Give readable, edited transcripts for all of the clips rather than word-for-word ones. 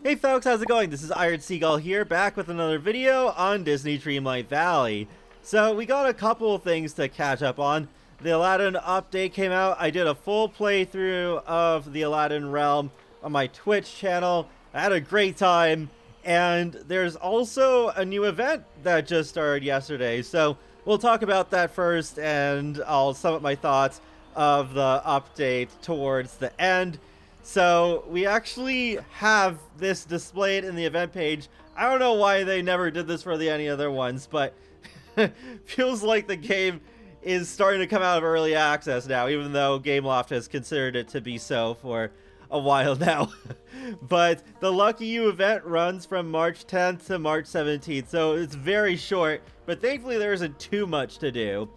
Hey folks, how's it going? This is Iron Seagull here, back with another video on Disney Dreamlight Valley. So we got a couple of things to catch up on. The Aladdin update came out. I did a full playthrough of the Aladdin realm on my Twitch channel. I had a great time, and there's also a new event that just started yesterday. So we'll talk about that first, and I'll sum up my thoughts of the update towards the end. So we actually have this displayed in the event page. I don't know why they never did this for any other ones, but feels like the game is starting to come out of early access now, even though Gameloft has considered it to be so for a while now. But the Lucky You event runs from March 10th to March 17th, so it's very short, but thankfully there isn't too much to do.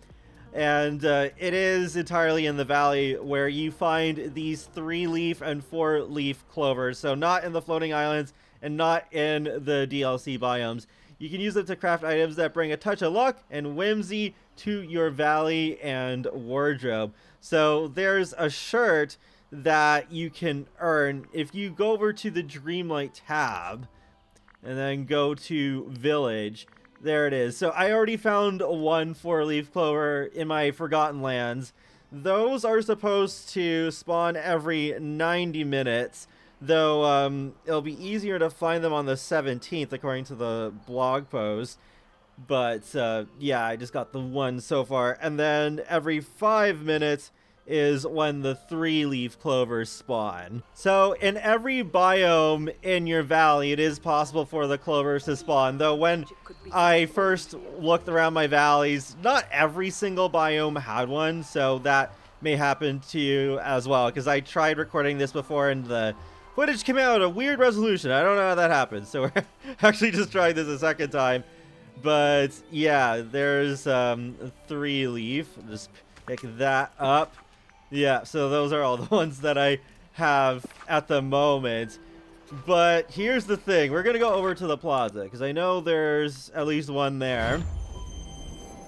And it is entirely in the valley where you find these 3-leaf and 4-leaf clovers. So not in the floating islands and not in the DLC biomes. You can use them to craft items that bring a touch of luck and whimsy to your valley and wardrobe. So there's a shirt that you can earn if you go over to the Dreamlight tab and then go to Village. There it is. So I already found one 4-leaf clover in my Forgotten Lands. Those are supposed to spawn every 90 minutes, though it'll be easier to find them on the 17th, according to the blog post. But yeah, I just got the one so far. And then every 5 minutes is when the 3-leaf clovers spawn. So in every biome in your valley, it is possible for the clovers to spawn, though when I first looked around my valleys, not every single biome had one, so that may happen to you as well, because I tried recording this before and the footage came out at a weird resolution. I don't know how that happened, so we're actually just trying this a second time. But yeah, there's 3-leaf. Just pick that up. Yeah, so those are all the ones that I have at the moment. But here's the thing. We're going to go over to the plaza, because I know there's at least one there.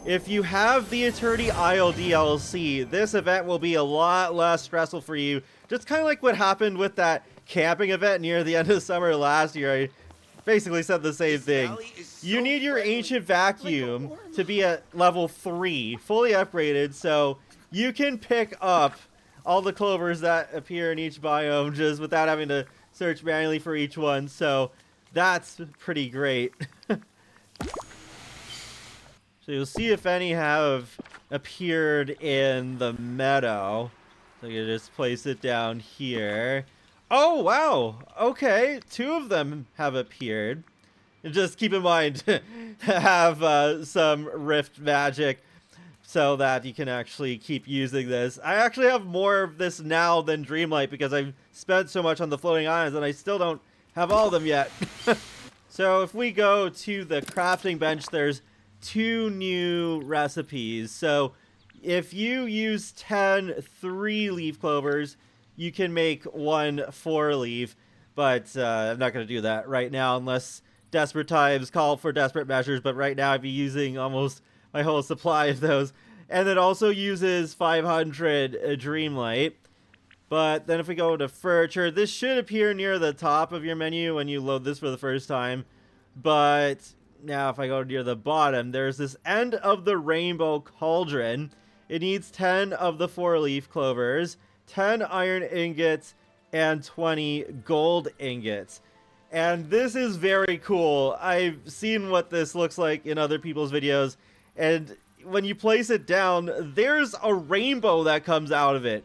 If you have the Eternity Isle DLC, this event will be a lot less stressful for you. Just kind of like what happened with that camping event near the end of summer last year. I basically said the same thing. You need your Ancient Vacuum to be at level 3, fully upgraded, so you can pick up all the clovers that appear in each biome just without having to search manually for each one, so that's pretty great. So you'll see if any have appeared in the meadow. So you just place it down here. Oh, wow! Okay, 2 of them have appeared. And just keep in mind, have some Rift magic so that you can actually keep using this. I actually have more of this now than Dreamlight because I've spent so much on the floating islands and I still don't have all of them yet. So if we go to the crafting bench, there's 2 new recipes. So if you use 10 3-leaf clovers, you can make 1 4-leaf, but I'm not going to do that right now unless desperate times call for desperate measures, but right now I'd be using almost my whole supply of those. And it also uses 500 Dreamlight. But then if we go to furniture, this should appear near the top of your menu when you load this for the first time. But now if I go near the bottom, there's this End of the Rainbow Cauldron. It needs 10 of the 4-leaf clovers, 10 iron ingots, and 20 gold ingots. And this is very cool. I've seen what this looks like in other people's videos, and when you place it down, there's a rainbow that comes out of it.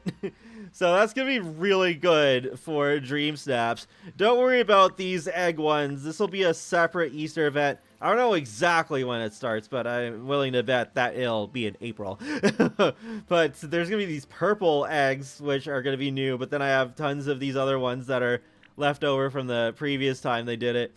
So that's going to be really good for Dream Snaps. Don't worry about these egg ones. This will be a separate Easter event. I don't know exactly when it starts, but I'm willing to bet that it'll be in April. But there's going to be these purple eggs, which are going to be new, but then I have tons of these other ones that are left over from the previous time they did it.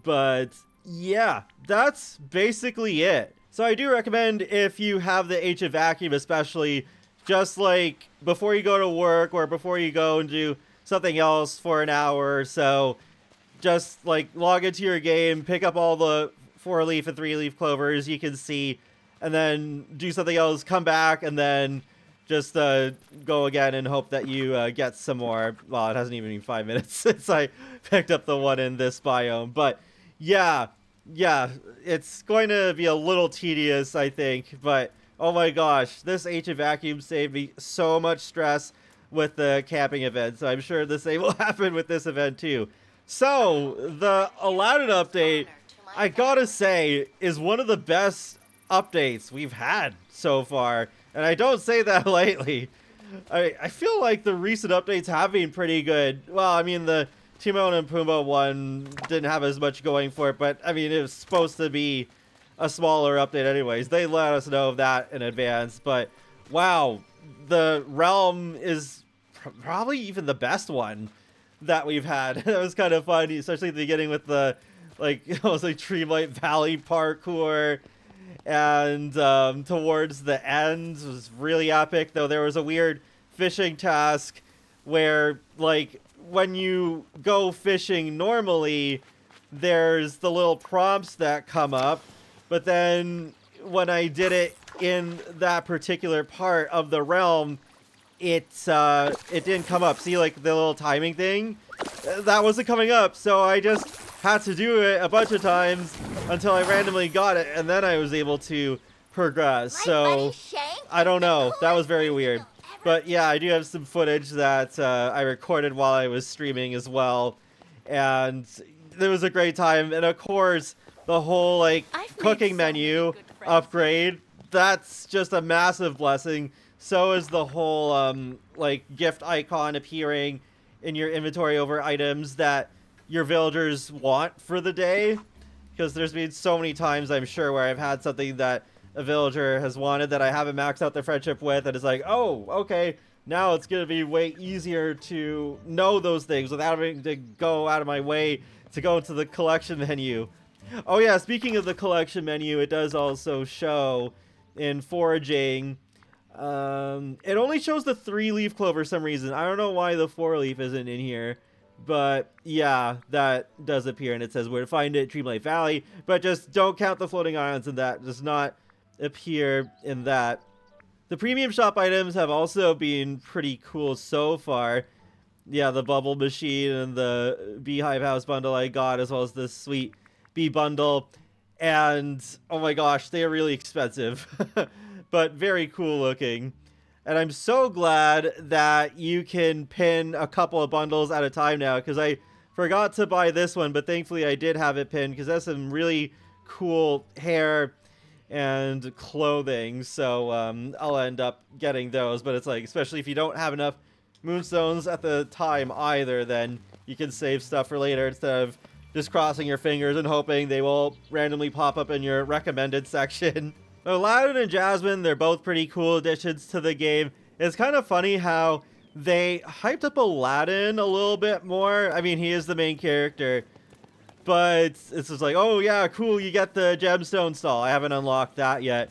But yeah, that's basically it. So I do recommend, if you have the Ancient Vacuum especially, just like before you go to work or before you go and do something else for an hour or so, just like log into your game, pick up all the 4-leaf and 3-leaf clovers you can see, and then do something else, come back, and then just go again and hope that you get some more. Well, it hasn't even been 5 minutes since I picked up the one in this biome. But yeah, it's going to be a little tedious, I think. But oh my gosh, this ancient vacuum saved me so much stress with the camping event. So I'm sure the same will happen with this event too. So the Aladdin update, I gotta say, is one of the best updates we've had so far. And I don't say that lightly. I feel like the recent updates have been pretty good. Well, I mean, the Timon and Pumbaa one didn't have as much going for it, but I mean, it was supposed to be a smaller update anyways. They let us know of that in advance, but wow, the realm is probably even the best one that we've had. That was kind of fun, especially at the beginning with the, like, almost like Dreamlight Valley parkour. And towards the end was really epic, though there was a weird fishing task where, like, when you go fishing normally, there's the little prompts that come up, but then when I did it in that particular part of the realm, it didn't come up. See, like, the little timing thing? That wasn't coming up, so I just had to do it a bunch of times until I randomly got it, and then I was able to progress. So, I don't know. That was very weird. But yeah, I do have some footage that I recorded while I was streaming as well. And it was a great time. And of course, the whole, like, cooking menu upgrade, that's just a massive blessing. So is the whole, like, gift icon appearing in your inventory over items that your villagers want for the day, because there's been so many times, I'm sure, where I've had something that a villager has wanted that I haven't maxed out their friendship with, and it's like, oh, okay, now it's gonna be way easier to know those things without having to go out of my way to go into the collection menu. Oh yeah, speaking of the collection menu, it does also show in foraging, it only shows the 3-leaf clover for some reason. I don't know why the 4-leaf isn't in here. But yeah, that does appear, and it says where to find it, Dreamlight Valley. But just don't count the floating islands, and that does not appear in that. The premium shop items have also been pretty cool so far. Yeah, the bubble machine and the beehive house bundle I got, as well as the sweet bee bundle. And oh my gosh, they are really expensive, but very cool looking. And I'm so glad that you can pin a couple of bundles at a time now, because I forgot to buy this one, but thankfully I did have it pinned, because that's some really cool hair and clothing. So I'll end up getting those, but it's like, especially if you don't have enough moonstones at the time either, then you can save stuff for later instead of just crossing your fingers and hoping they will randomly pop up in your recommended section. Aladdin and Jasmine, they're both pretty cool additions to the game. It's kind of funny how they hyped up Aladdin a little bit more. I mean, he is the main character, but it's just like, oh yeah, cool, you get the gemstone stall. I haven't unlocked that yet.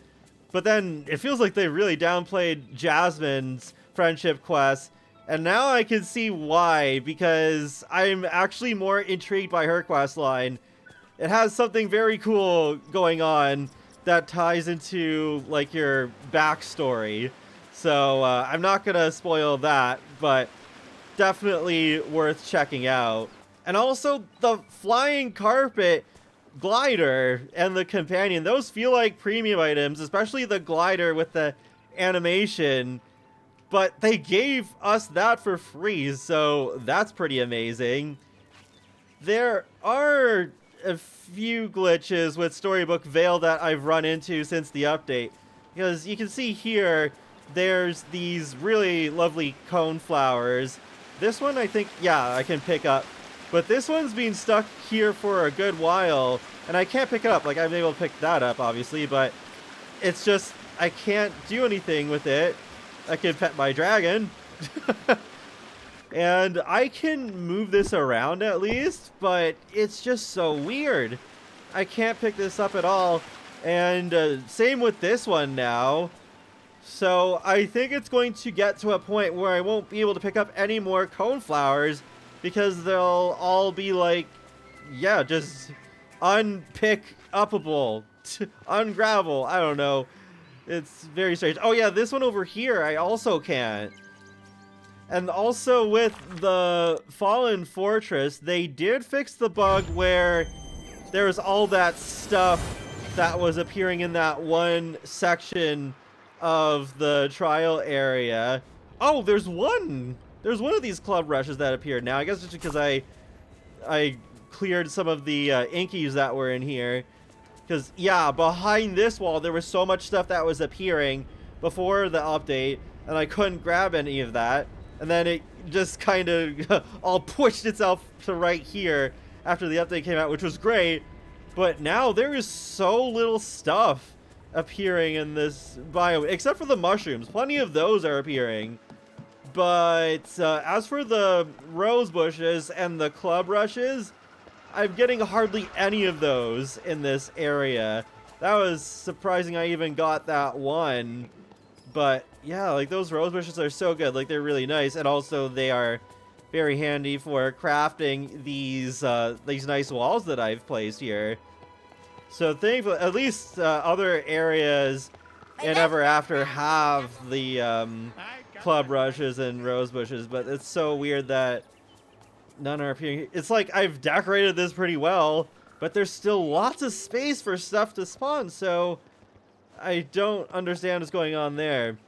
But then it feels like they really downplayed Jasmine's friendship quest, and now I can see why, because I'm actually more intrigued by her quest line. It has something very cool going on that ties into, like, your backstory. So I'm not gonna spoil that, but definitely worth checking out. And also the flying carpet glider and the companion, those feel like premium items, especially the glider with the animation, but they gave us that for free, so that's pretty amazing. There are a few glitches with Storybook Vale that I've run into since the update, because you can see here there's these really lovely cone flowers. This one I think, yeah, I can pick up, but this one's been stuck here for a good while and I can't pick it up. Like, I'm able to pick that up obviously, but it's just I can't do anything with it. I can pet my dragon and I can move this around at least, but it's just so weird. I can't pick this up at all. And same with this one now. So I think it's going to get to a point where I won't be able to pick up any more cone flowers, because they'll all be like, yeah, just unpick-upable, ungravel, I don't know. It's very strange. Oh yeah, this one over here I also can't. And also with the Fallen Fortress, they did fix the bug where there was all that stuff that was appearing in that one section of the trial area. Oh, there's one of these club rushes that appeared now. I guess just because I cleared some of the inkies that were in here. Because, yeah, behind this wall, there was so much stuff that was appearing before the update, and I couldn't grab any of that. And then it just kind of all pushed itself to right here after the update came out, which was great. But now there is so little stuff appearing in this biome, except for the mushrooms. Plenty of those are appearing. But as for the rose bushes and the club rushes, I'm getting hardly any of those in this area. That was surprising I even got that one. But yeah, like those rose bushes are so good. Like they're really nice, and also they are very handy for crafting these nice walls that I've placed here. So thankfully, at least other areas in Ever After have the club rushes and rose bushes, but it's so weird that none are appearing. It's like I've decorated this pretty well, but there's still lots of space for stuff to spawn, so I don't understand what's going on there.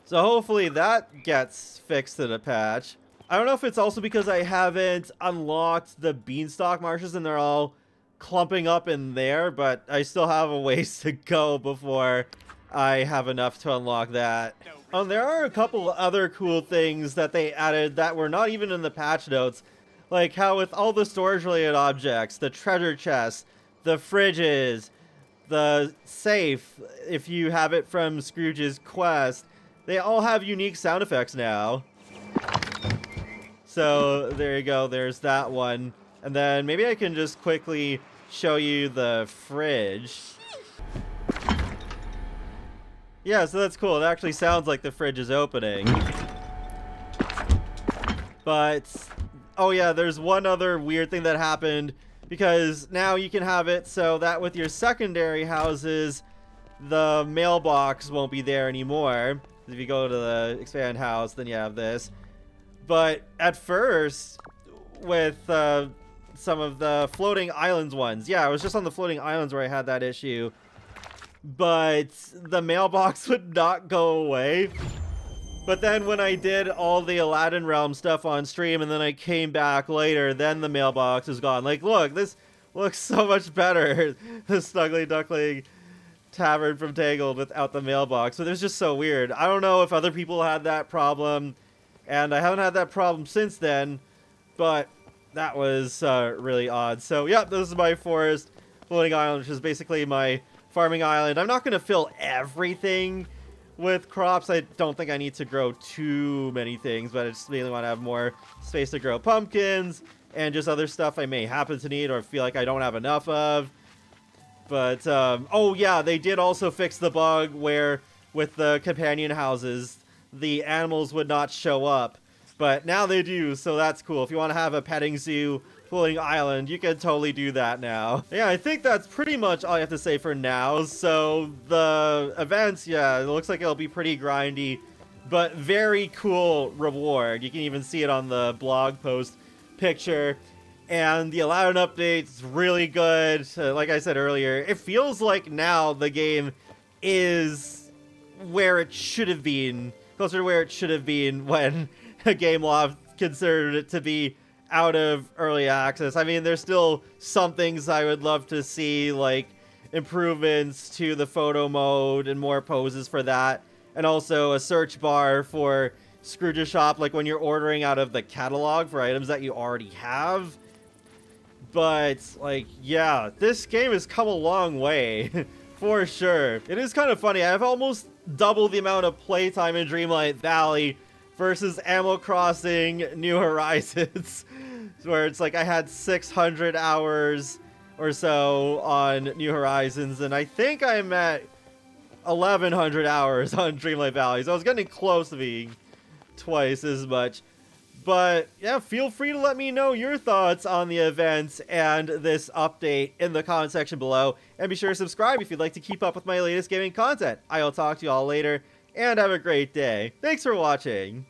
So hopefully that gets fixed in a patch. I don't know if it's also because I haven't unlocked the beanstalk marshes and they're all clumping up in there, but I still have a ways to go before I have enough to unlock that. There are a couple other cool things that they added that were not even in the patch notes. Like how with all the storage-related objects, the treasure chests, the fridges, the safe, if you have it from Scrooge's quest, they all have unique sound effects now. So there you go, there's that one. And then maybe I can just quickly show you the fridge. Yeah, so that's cool. It actually sounds like the fridge is opening. But, oh yeah, there's one other weird thing that happened, because now you can have it so that with your secondary houses, the mailbox won't be there anymore. If you go to the expand house, then you have this. But at first, with some of the floating islands ones, yeah, I was just on the floating islands where I had that issue. But the mailbox would not go away. But then when I did all the Aladdin Realm stuff on stream and then I came back later, then the mailbox is gone. Like, look, this looks so much better. The Snuggly Duckling Tavern from Tangled without the mailbox. But it was just so weird. I don't know if other people had that problem, and I haven't had that problem since then, but that was really odd. So, yeah, this is my forest floating island, which is basically my farming island. I'm not going to fill everything with crops. I don't think I need to grow too many things, but I just mainly want to have more space to grow pumpkins and just other stuff I may happen to need or feel like I don't have enough of. But, oh yeah, they did also fix the bug where with the companion houses, the animals would not show up. But now they do, so that's cool. If you want to have a petting zoo floating island, you can totally do that now. Yeah, I think that's pretty much all I have to say for now. So the events, yeah, it looks like it'll be pretty grindy, but very cool reward. You can even see it on the blog post picture. And the Aladdin update's really good. Like I said earlier, it feels like now the game is where it should have been, closer to where it should have been when GameLoft considered it to be out of early access. I mean, there's still some things I would love to see, like improvements to the photo mode and more poses for that, and also a search bar for Scrooge's shop, like when you're ordering out of the catalog for items that you already have. But, like, yeah, this game has come a long way, for sure. It is kind of funny, I've almost double the amount of playtime in Dreamlight Valley versus Animal Crossing New Horizons, where it's like I had 600 hours or so on New Horizons, and I think I'm at 1,100 hours on Dreamlight Valley, so I was getting close to being twice as much. But yeah, feel free to let me know your thoughts on the events and this update in the comment section below. And be sure to subscribe if you'd like to keep up with my latest gaming content. I will talk to you all later, and have a great day. Thanks for watching.